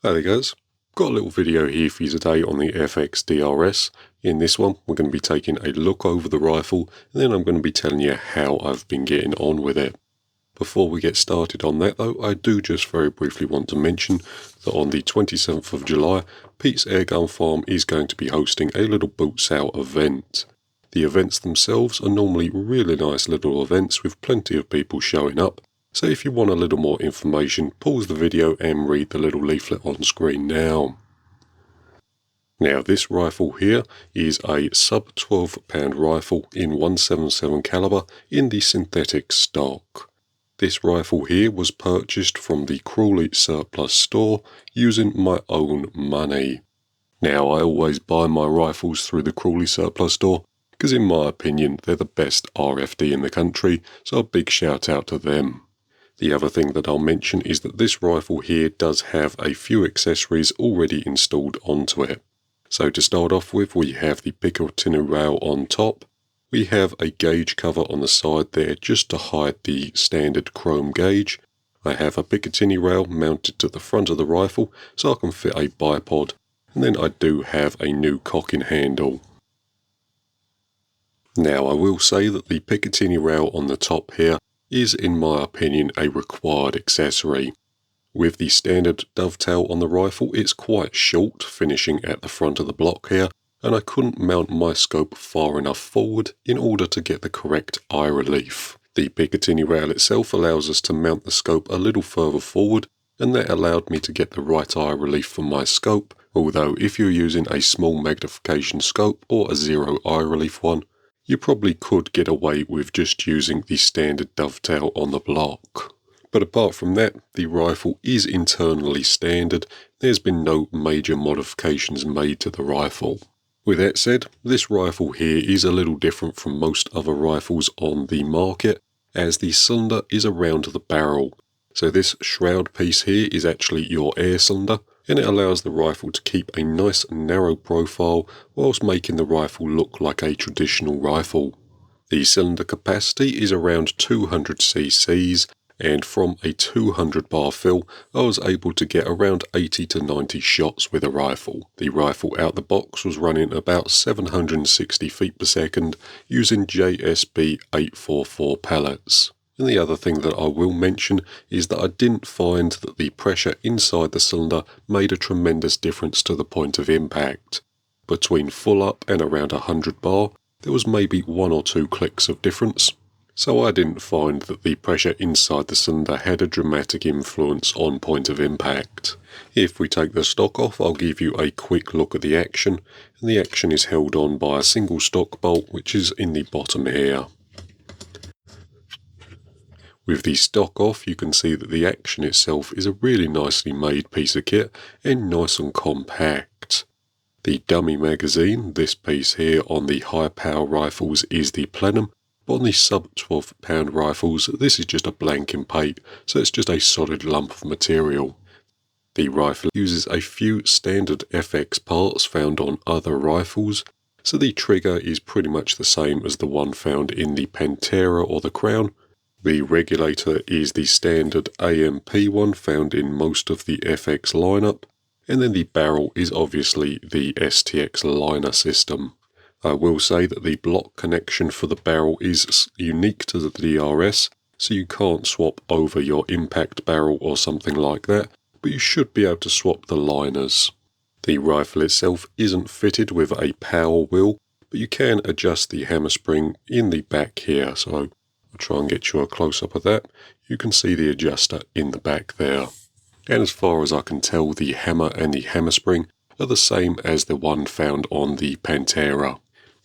Hi there guys, got a little video here for you today on the FX DRS. In this one we're going to be taking a look over the rifle and then I'm going to be telling you how I've been getting on with it. Before we get started on that though, I do just very briefly want to mention that on the 27th of July, Pete's Airgun Farm is going to be hosting a little boots out event. The events themselves are normally really nice little events with plenty of people showing up. So if you want a little more information, pause the video and read the little leaflet on screen now. Now this rifle here is a sub 12 pound rifle in 177 caliber in the synthetic stock. This rifle here was purchased from the Crawley surplus store using my own money. Now I always buy my rifles through the Crawley surplus store because in my opinion they're the best RFD in the country, so a big shout out to them. The other thing that I'll mention is that this rifle here does have a few accessories already installed onto it. So to start off with, we have the Picatinny rail on top. We have a gauge cover on the side there just to hide the standard chrome gauge. I have a Picatinny rail mounted to the front of the rifle so I can fit a bipod. And then I do have a new cocking handle. Now I will say that the Picatinny rail on the top here is in my opinion a required accessory. With the standard dovetail on the rifle it's quite short, finishing at the front of the block here, and I couldn't mount my scope far enough forward in order to get the correct eye relief. The Picatinny rail itself allows us to mount the scope a little further forward, and that allowed me to get the right eye relief for my scope, although if you're using a small magnification scope or a zero eye relief one, you probably could get away with just using the standard dovetail on the block. But apart from that, the rifle is internally standard. There's been no major modifications made to the rifle. With that said, this rifle here is a little different from most other rifles on the market, as the cylinder is around the barrel. So this shroud piece here is actually your air cylinder, and it allows the rifle to keep a nice narrow profile whilst making the rifle look like a traditional rifle. The cylinder capacity is around 200 cc's, and from a 200 bar fill I was able to get around 80 to 90 shots with a rifle. The rifle out the box was running about 760 feet per second using JSB 844 pellets. And the other thing that I will mention is that I didn't find that the pressure inside the cylinder made a tremendous difference to the point of impact. Between full up and around 100 bar, there was maybe 1 or 2 clicks of difference. So I didn't find that the pressure inside the cylinder had a dramatic influence on point of impact. If we take the stock off, I'll give you a quick look at the action, and the action is held on by a single stock bolt which is in the bottom here. With the stock off, you can see that the action itself is a really nicely made piece of kit and nice and compact. The dummy magazine, this piece here on the high power rifles is the plenum, but on the sub 12 pound rifles this is just a blank impate, so it's just a solid lump of material. The rifle uses a few standard FX parts found on other rifles, so the trigger is pretty much the same as the one found in the Pantera or the Crown. The regulator is the standard AMP one found in most of the FX lineup, and then the barrel is obviously the STX liner system. I will say that the block connection for the barrel is unique to the DRS, so you can't swap over your impact barrel or something like that, but you should be able to swap the liners. The rifle itself isn't fitted with a power wheel, but you can adjust the hammer spring in the back here, so I'll try and get you a close-up of that. You can see the adjuster in the back there. And as far as I can tell, the hammer and the hammer spring are the same as the one found on the Pantera.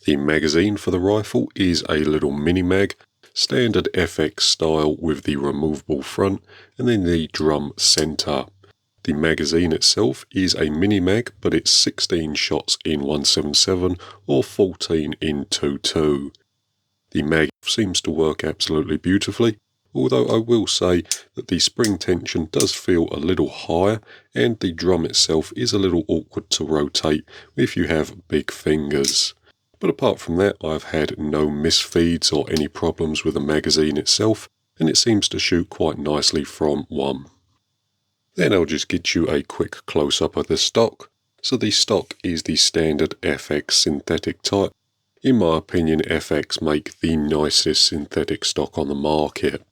The magazine for the rifle is a little mini mag, standard FX style with the removable front and then the drum center. The magazine itself is a mini mag, but it's 16 shots in 177 or 14 in 22. The mag seems to work absolutely beautifully, although I will say that the spring tension does feel a little higher and the drum itself is a little awkward to rotate if you have big fingers. But apart from that, I've had no misfeeds or any problems with the magazine itself, and it seems to shoot quite nicely from one. Then I'll just get you a quick close-up of the stock. So the stock is the standard FX synthetic type. In my opinion, FX make the nicest synthetic stock on the market.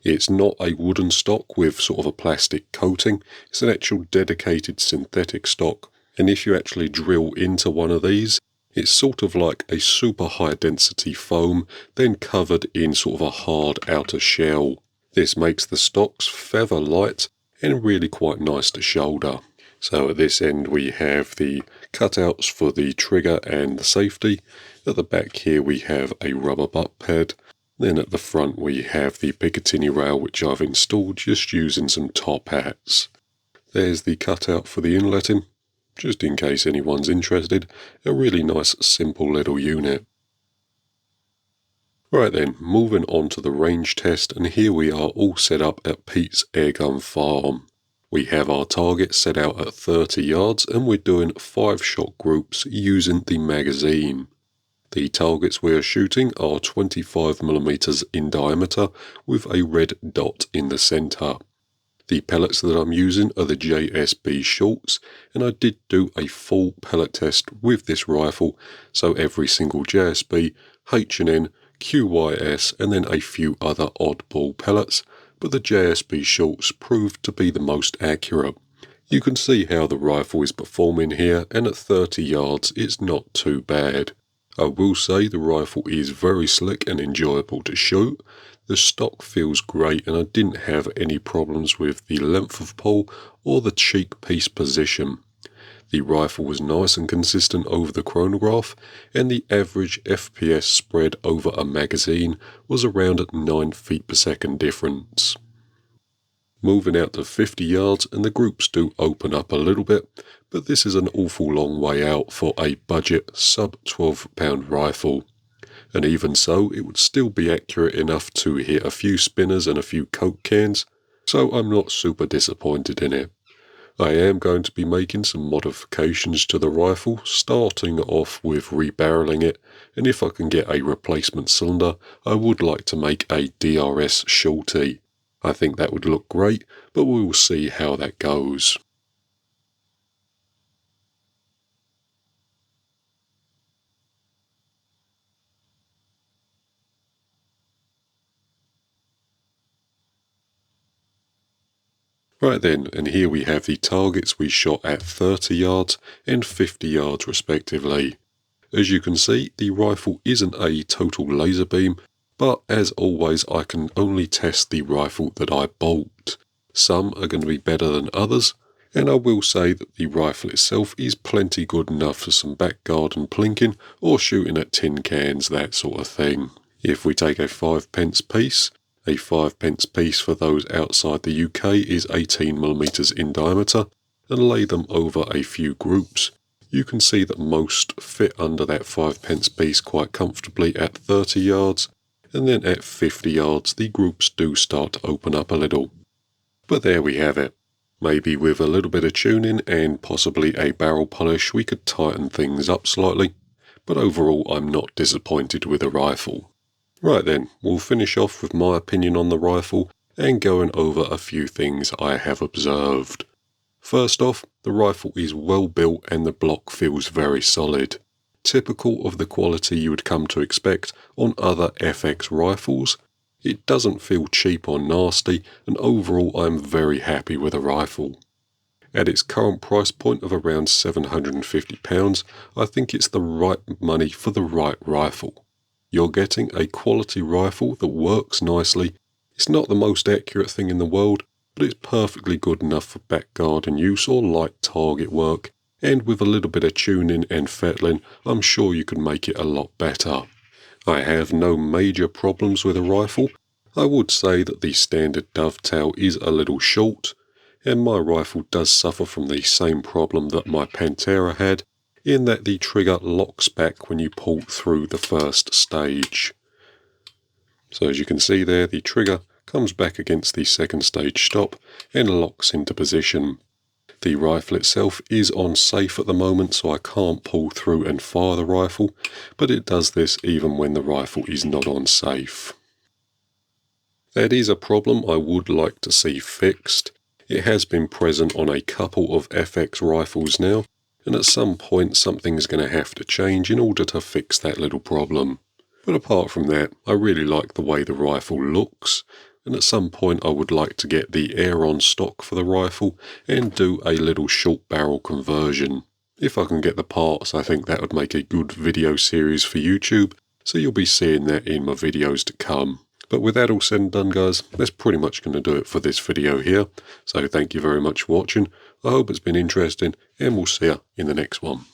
It's not a wooden stock with sort of a plastic coating, it's an actual dedicated synthetic stock, and if you actually drill into one of these, it's sort of like a super high density foam, then covered in sort of a hard outer shell. This makes the stocks feather light and really quite nice to shoulder. So at this end we have the cutouts for the trigger and the safety. At the back here we have a rubber butt pad. Then at the front we have the Picatinny rail which I've installed just using some top hats. There's the cutout for the inletting, just in case anyone's interested. A really nice simple little unit. Right then, moving on to the range test, and here we are all set up at Pete's Airgun Farm. We have our target set out at 30 yards and we're doing 5-shot groups using the magazine. The targets we are shooting are 25mm in diameter with a red dot in the centre. The pellets that I'm using are the JSB shorts, and I did do a full pellet test with this rifle, so every single JSB, H&N, QYS and then a few other oddball pellets, but the JSB shorts proved to be the most accurate. You can see how the rifle is performing here, and at 30 yards it's not too bad. I will say the rifle is very slick and enjoyable to shoot. The stock feels great and I didn't have any problems with the length of pull or the cheek piece position. The rifle was nice and consistent over the chronograph, and the average FPS spread over a magazine was around 9 feet per second difference. Moving out to 50 yards and the groups do open up a little bit, but this is an awful long way out for a budget sub £12 rifle. And even so, it would still be accurate enough to hit a few spinners and a few Coke cans, so I'm not super disappointed in it. I am going to be making some modifications to the rifle, starting off with rebarreling it, and if I can get a replacement cylinder, I would like to make a DRS shorty. I think that would look great, but we will see how that goes. Right then, and here we have the targets we shot at 30 yards and 50 yards respectively. As you can see, the rifle isn't a total laser beam, but as always I can only test the rifle that I bought. Some are going to be better than others, and I will say that the rifle itself is plenty good enough for some backguard and plinking or shooting at tin cans, that sort of thing. If we take a 5p piece, a 5p piece for those outside the UK is 18mm in diameter, and lay them over a few groups, you can see that most fit under that 5p piece quite comfortably at 30 yards, and then at 50 yards the groups do start to open up a little. But there we have it. Maybe with a little bit of tuning and possibly a barrel polish we could tighten things up slightly, but overall I'm not disappointed with the rifle. Right then, we'll finish off with my opinion on the rifle and going over a few things I have observed. First off, the rifle is well built and the block feels very solid. Typical of the quality you would come to expect on other FX rifles. It doesn't feel cheap or nasty, and overall I'm very happy with the rifle. At its current price point of around £750, I think it's the right money for the right rifle. You're getting a quality rifle that works nicely. It's not the most accurate thing in the world, but it's perfectly good enough for backgarden use or light target work, and with a little bit of tuning and fettling, I'm sure you can make it a lot better. I have no major problems with the rifle. I would say that the standard dovetail is a little short, and my rifle does suffer from the same problem that my Pantera had, in that the trigger locks back when you pull through the first stage. So as you can see there, the trigger comes back against the second stage stop and locks into position. The rifle itself is on safe at the moment, so I can't pull through and fire the rifle, but it does this even when the rifle is not on safe. That is a problem I would like to see fixed. It has been present on a couple of FX rifles now, and at some point something's going to have to change in order to fix that little problem. But apart from that, I really like the way the rifle looks, and at some point I would like to get the air-on stock for the rifle and do a little short barrel conversion. If I can get the parts, I think that would make a good video series for YouTube, so you'll be seeing that in my videos to come. But with that all said and done, guys, that's pretty much going to do it for this video here. So thank you very much for watching. I hope it's been interesting, and we'll see you in the next one.